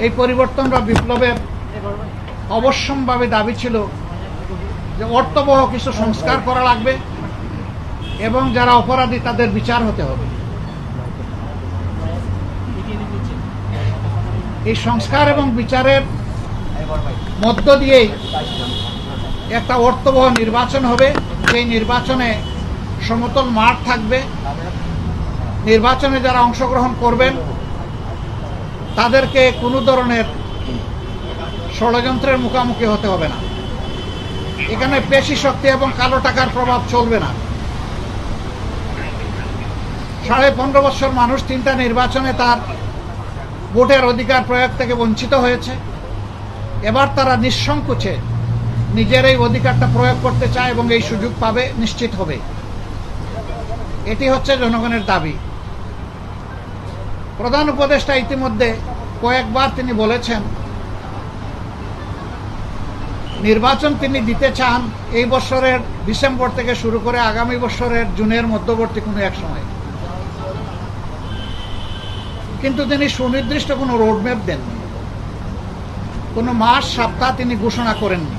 এই পরিবর্তন বা বিপ্লবের অবশ্যম্ভাবী দাবি ছিল যে অর্থবহ কিছু সংস্কার করা লাগবে এবং যারা অপরাধী তাদের বিচার হতে হবে। এই সংস্কার এবং বিচারের মধ্য দিয়েই একটা অর্থবহ নির্বাচন হবে। সেই নির্বাচনে সমতল মাঠ থাকবে। নির্বাচনে যারা অংশগ্রহণ করবেন তাদেরকে কোনো ধরনের ষড়যন্ত্রের মুখোমুখি হতে হবে না। এখানে পেশি শক্তি এবং কালো টাকার প্রভাব চলবে না। 15.5 বছর মানুষ 3টা নির্বাচনে তার ভোটের অধিকার প্রয়োগ থেকে বঞ্চিত হয়েছে। এবার তারা নিঃসংকোচে নিজের এই অধিকারটা প্রয়োগ করতে চায় এবং এই সুযোগ পাবে, নিশ্চিত হবে। এটি হচ্ছে জনগণের দাবি। প্রধান উপদেষ্টা ইতিমধ্যে কয়েকবার তিনি বলেছেন নির্বাচন তিনি দিতে চান এই বছরের ডিসেম্বর থেকে শুরু করে আগামী বছরের জুনের মধ্যবর্তী কোনো এক সময়, কিন্তু তিনি সুনির্দিষ্ট কোনো রোডম্যাপ দেননি, কোনো মাস সপ্তাহ তিনি ঘোষণা করেননি।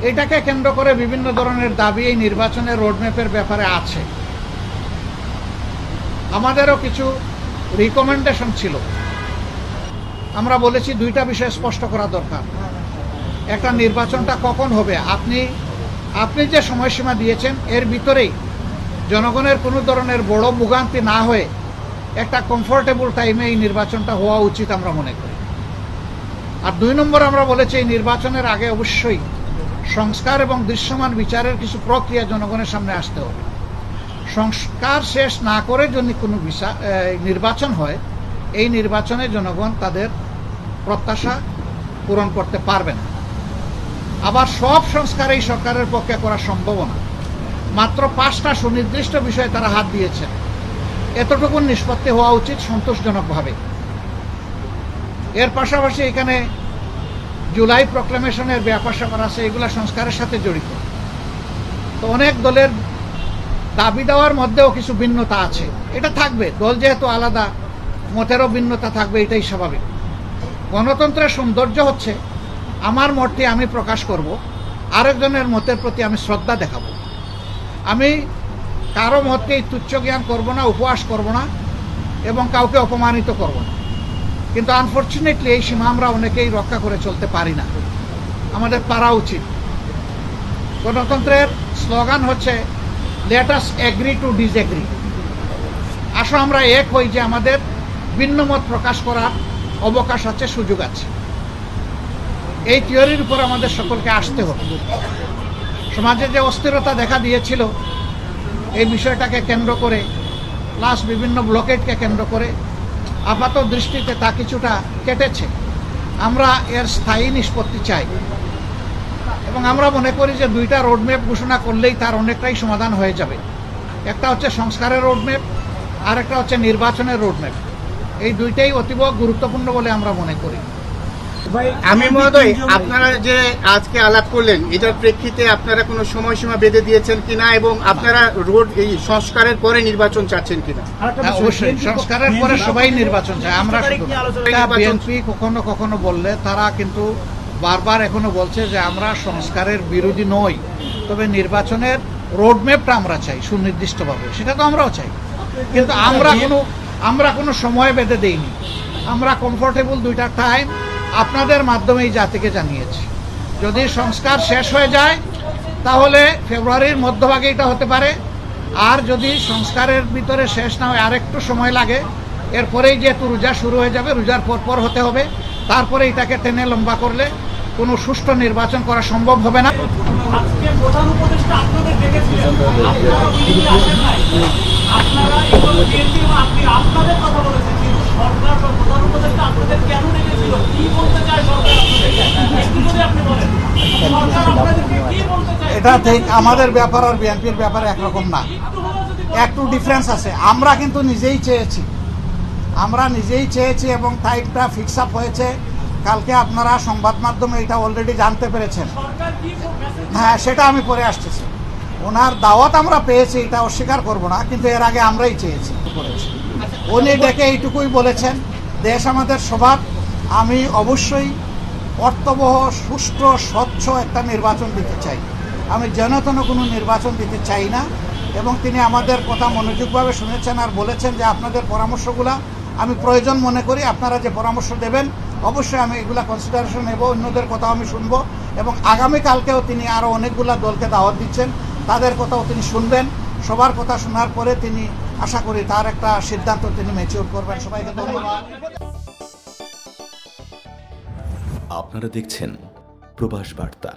এটাকে কেন্দ্র করে বিভিন্ন ধরনের দাবি এই নির্বাচনের রোডম্যাপের ব্যাপারে আছে। আমাদেরও কিছু রিকমেন্ডেশন ছিল। আমরা বলেছি 2টা বিষয় স্পষ্ট করা দরকার। একটা, নির্বাচনটা কখন হবে, আপনি যে সময়সীমা দিয়েছেন এর ভিতরেই জনগণের কোনো ধরনের বড় ভোগান্তি না হয়ে একটা কমফোর্টেবল টাইমে এই নির্বাচনটা হওয়া উচিত আমরা মনে করি। আর 2 নম্বর আমরা বলেছি এই নির্বাচনের আগে অবশ্যই সংস্কার এবং দৃশ্যমান বিচারের কিছু প্রক্রিয়া জনগণের সামনে আসতে হবে। সংস্কার শেষ না করে যদি কোনো নির্বাচন হয়, এই নির্বাচনে জনগণ তাদের প্রত্যাশা পূরণ করতে পারবে না। আবার সব সংস্কার এই সরকারের পক্ষে করা সম্ভব না। মাত্র 5টা সুনির্দিষ্ট বিষয়ে তারা হাত দিয়েছেন। এতটুকু নিষ্পত্তি হওয়া উচিত সন্তোষজনকভাবে। এর পাশাপাশি এখানে জুলাই প্রক্লেমেশনের ব্যাপার স্যাপার আছে, এগুলা সংস্কারের সাথে জড়িত। তো অনেক দলের দাবি দেওয়ার মধ্যেও কিছু ভিন্নতা আছে, এটা থাকবে। দল যেহেতু আলাদা, মতেরও ভিন্নতা থাকবে, এটাই স্বাভাবিক। গণতন্ত্রের সৌন্দর্য হচ্ছে আমার মতটি আমি প্রকাশ করব, আরেকজনের মতের প্রতি আমি শ্রদ্ধা দেখাবো। আমি কারো মতকে তুচ্ছ জ্ঞান করব না, উপহাস করব না এবং কাউকে অপমানিত করব না। কিন্তু আনফর্চুনেটলি এই সীমা আমরা অনেকেই রক্ষা করে চলতে পারি না। আমাদের পারা উচিত। গণতন্ত্রের স্লোগান হচ্ছে let us agree to disagree. আসো আমরা এক হই যে আমাদের ভিন্ন মত প্রকাশ করার অবকাশ আছে, সুযোগ আছে। এই থিওরির উপর আমাদের সকলকে আসতে হবে। সমাজে যে অস্থিরতা দেখা দিয়েছিল এই বিষয়টাকে কেন্দ্র করে, প্লাস বিভিন্ন ব্লকেটকে কেন্দ্র করে আপাত দৃষ্টিতে তা কিছুটা কেটেছে। আমরা এর স্থায়ী নিষ্পত্তি চাই এবং আমরা মনে করি যে 2টা রোডম্যাপ ঘোষণা করলেই তার অনেকটাই সমাধান হয়ে যাবে। একটা হচ্ছে সংস্কারের রোডম্যাপ, আর একটা হচ্ছে নির্বাচনের রোডম্যাপ। এই 2টাই অতীব গুরুত্বপূর্ণ বলে আমরা মনে করি। আমি মহোদয়, আপনারা যে আজকে আলাপ করলেন এটার প্রেক্ষিতে আপনারা কোনো সময়সীমা বেঁধে দিয়েছেন কিনা এবং আপনারা এই সংস্কারের পরে নির্বাচন চাচ্ছেন কিনা? অবশ্যই সংস্কারের পরে সবাই নির্বাচন চায়। আমরা বিএনপি কখনো কখনো বললে তারা কিন্তু বারবার এখনো বলছে যে আমরা সংস্কারের বিরোধী নই, তবে নির্বাচনের রোডম্যাপটা আমরা চাই সুনির্দিষ্টভাবে। সেটা তো আমরাও চাই, কিন্তু আমরা কোনো সময় বেঁধে দেইনি। আমরা কমফোর্টেবল 2টা টাইম আপনাদের মাধ্যমে এই জাতিকে জানিয়েছি। যদি সংস্কার শেষ হয়ে যায় তাহলে ফেব্রুয়ারির মধ্যভাগে এটা হতে পারে, আর যদি সংস্কারের ভিতরে শেষ না হয় আরেকটু সময় লাগে, এরপরেই যেহেতু রোজা শুরু হয়ে যাবে, রোজার পর হতে হবে, তারপরে এটাকে টেনে লম্বা করলে কোনো সুষ্ঠু নির্বাচন করা সম্ভব হবে না। আজকে প্রধান উপদেষ্টা আপনাদের ডেকেছিলেন, আপনারা আপনাদের কথা বলেছেন, কিন্তু সরকার বা প্রধান উপদেষ্টা আপনাদের কেন ডেকেছিল, কি বলতে চায় সরকার একটু যদি আপনি বলেন, সরকার আপনাদেরকে কি বলতে চায়? এটা ঠিক আমাদের ব্যাপার আর বিএনপির ব্যাপারে একরকম না, একটু ডিফারেন্স আছে। আমরা কিন্তু নিজেই চেয়েছি এবং টাইমটা ফিক্স আপ হয়েছে। কালকে আপনারা সংবাদ মাধ্যমে এটা অলরেডি জানতে পেরেছেন। হ্যাঁ, সেটা আমি পরে আসতেছি। ওনার দাওয়াত আমরা পেয়েছি, এটা অস্বীকার করব না, কিন্তু এর আগে আমরাই চেয়েছি। উনি ডেকে এইটুকুই বলেছেন দেশ আমাদের সবার। আমি অবশ্যই অর্থবহ, সুষ্ঠু, স্বচ্ছ একটা নির্বাচন দিতে চাই। আমি যেনতেন কোনো নির্বাচন দিতে চাই না। এবং তিনি আমাদের কথা মনোযোগভাবে শুনেছেন আর বলেছেন যে আপনাদের পরামর্শগুলা আমি প্রয়োজন মনে করি, আপনারা যে পরামর্শ দেবেন অবশ্যই আমি এগুলা কনসিডারেশন নেব, অন্যদের কথাও আমি শুনবো। এবং আগামীকালকেও তিনি আরও অনেকগুলা দলকে দাওয়াত দিচ্ছেন, তাদের কথাও তিনি শুনবেন। সবার কথা শোনার পরে তিনি আশা করি তার একটা সিদ্ধান্ত তিনি ম্যাচিউর করবেন। সবাইকে ধন্যবাদ। আপনারা দেখছেন প্রবাস বার্তা।